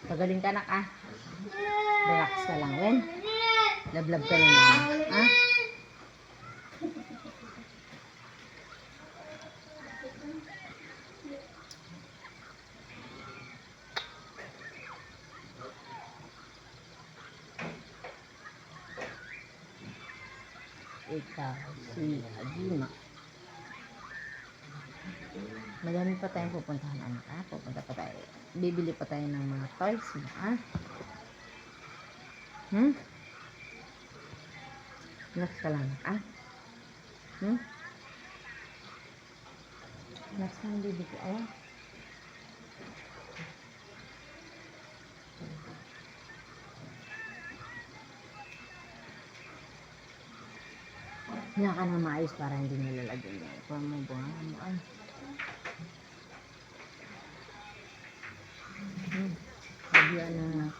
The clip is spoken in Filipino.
Pagaling ka, anak, ah. Relax ka lang, Wen. Lablab ka ni mama, ah. Ikaw, si Ajima. Madami pa tayong pupuntahan, anak, ah. Pupunta pa tayo. Bibili pa tayo ng mga toys mo, ah. Relax ka lang, anak, ah. Relax ka lang, baby ko, ah. Hiya ka na maayos para hindi nilalagyan yan. Kung mo bunga mo, ay. Sabi na